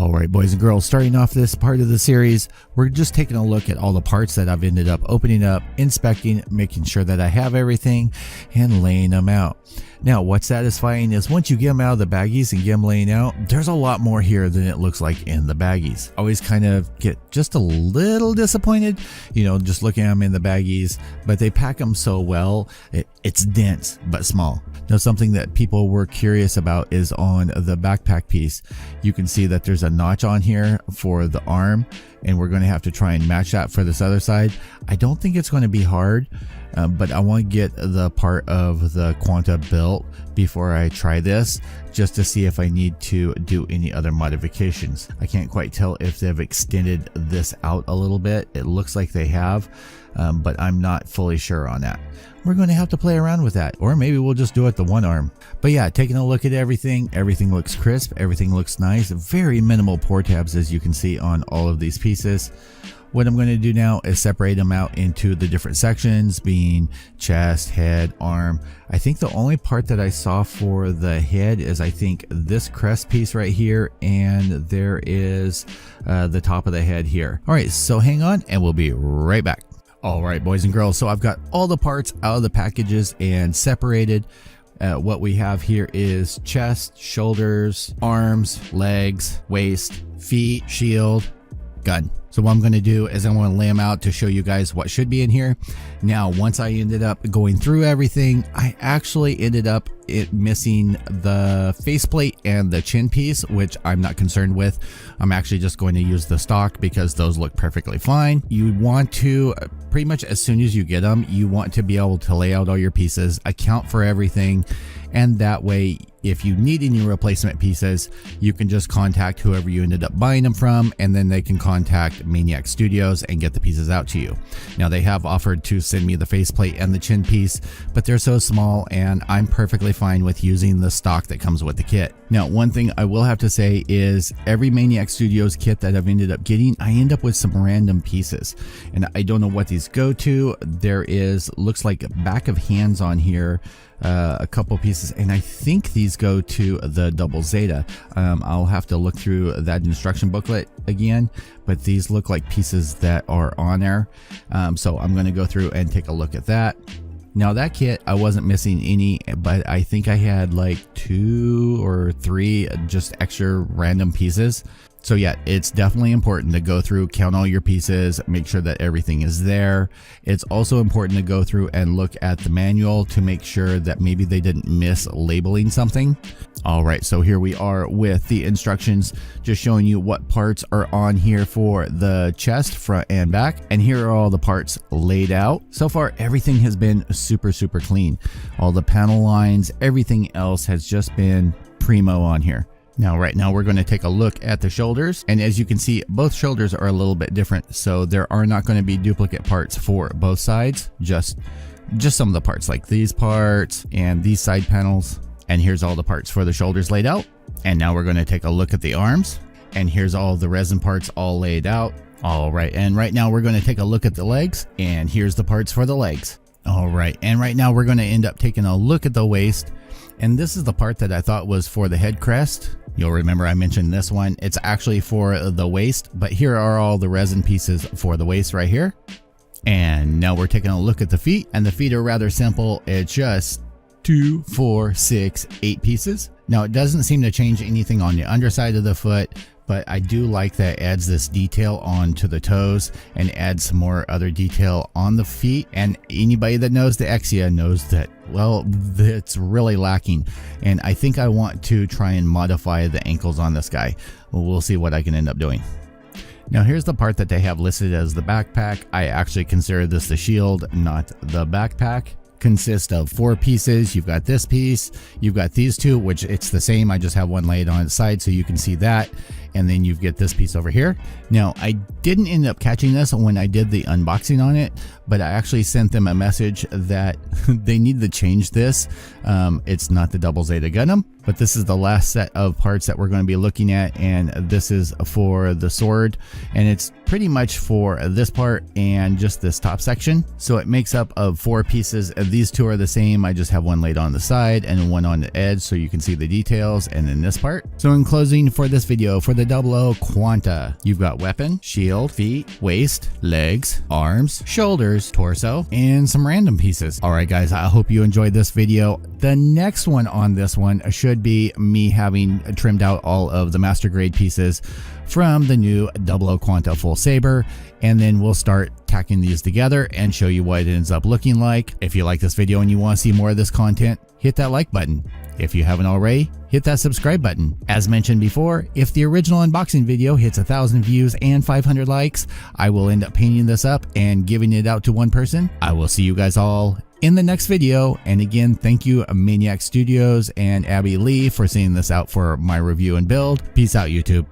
Alright boys and girls, starting off this part of the series, we're just taking a look at all the parts that I've ended up opening up, inspecting, making sure that I have everything, and laying them out. Now what's satisfying is once you get them out of the baggies and get them laying out, there's a lot more here than it looks like in the baggies. Always kind of get just a little disappointed, just looking at them in the baggies, but they pack them so well. It's dense but small. Now something that people were curious about is on the backpack piece. You can see that there's a notch on here for the arm, and we're going to have to try and match that for this other side. I don't think it's going to be hard, but I want to get the part of the Quanta built before I try this, just to see if I need to do any other modifications. I can't quite tell if they've extended this out a little bit. It looks like they have, but I'm not fully sure on that. We're going to have to play around with that, or maybe we'll just do it the one arm. But yeah, taking a look at everything looks crisp, everything looks nice. Very minimal pour tabs, as you can see on all of these pieces. What I'm going to do now is separate them out into the different sections, being chest, head, arm. I think the only part that I saw for the head is I think this crest piece right here, and there is the top of the head here. All right, so hang on and we'll be right back. All right, boys and girls, so I've got all the parts out of the packages and separated. What we have here is chest, shoulders, arms, legs, waist, feet, shield, gun. So what I'm going to do is I'm going to lay them out to show you guys what should be in here. Now, once I ended up going through everything, I actually ended up missing the faceplate and the chin piece, which I'm not concerned with. I'm actually just going to use the stock because those look perfectly fine. You want to, pretty much as soon as you get them, you want to be able to lay out all your pieces, account for everything, and that way, if you need any replacement pieces, you can just contact whoever you ended up buying them from, and then they can contact Maniac Studios and get the pieces out to you. Now, they have offered to send me the faceplate and the chin piece, but they're so small and I'm perfectly fine with using the stock that comes with the kit. Now, one thing I will have to say is every Maniac Studios kit that I've ended up getting, I end up with some random pieces, and I don't know what these go to. There is, looks like back of hands on here, a couple pieces, and I think these go to the double Zeta. I'll have to look through that instruction booklet again, but these look like pieces that are on there. So I'm going to go through and take a look at that. Now that kit, I wasn't missing any, but I think I had like 2 or 3 just extra random pieces. So yeah, it's definitely important to go through, count all your pieces, make sure that everything is there. It's also important to go through and look at the manual to make sure that maybe they didn't miss labeling something. All right, so here we are with the instructions, just showing you what parts are on here for the chest, front and back. And here are all the parts laid out. So far, everything has been super clean. All the panel lines, everything else has just been primo on here. Now, right now we're going to take a look at the shoulders, and as you can see, both shoulders are a little bit different, so there are not going to be duplicate parts for both sides, just some of the parts like these parts and these side panels. And here's all the parts for the shoulders laid out. And now we're going to take a look at the arms, and here's all the resin parts all laid out. All right, and right now we're going to take a look at the legs, and here's the parts for the legs. All right, and right now we're going to end up taking a look at the waist, and this is the part that I thought was for the head crest. You'll remember I mentioned this one. It's actually for the waist, but here are all the resin pieces for the waist right here. And now we're taking a look at the feet, and the feet are rather simple. It's just 2, 4, 6, 8 pieces. Now it doesn't seem to change anything on the underside of the foot, but I do like that it adds this detail onto the toes and adds some more other detail on the feet. And anybody that knows the Exia knows that, well, it's really lacking. And I think I want to try and modify the ankles on this guy. We'll see what I can end up doing. Now here's the part that they have listed as the backpack. I actually consider this the shield, not the backpack. Consists of 4 pieces. You've got this piece, you've got these 2, which it's the same, I just have one laid on its side so you can see that, and then you get this piece over here. Now I didn't end up catching this when I did the unboxing on it, but I actually sent them a message that they need to change this. It's not the double Zeta Gundam, but this is the last set of parts that we're going to be looking at, and this is for the sword, and it's pretty much for this part and just this top section. So it makes up of 4 pieces. These 2 are the same, I just have one laid on the side and one on the edge so you can see the details, and then this part. So in closing for this video, for the the 00 Quanta. You've got weapon, shield, feet, waist, legs, arms, shoulders, torso, and some random pieces. Alright guys, I hope you enjoyed this video. The next one on this one should be me having trimmed out all of the master grade pieces from the new 00 Quanta full saber, and then we'll start tacking these together and show you what it ends up looking like. If you like this video and you want to see more of this content, hit that like button. If you haven't already, hit that subscribe button. As mentioned before, if the original unboxing video hits 1,000 views and 500 likes, I will end up painting this up and giving it out to one person. I will see you guys all in the next video. And again, thank you Maniac Studios and Abby Lee for sending this out for my review and build. Peace out, YouTube.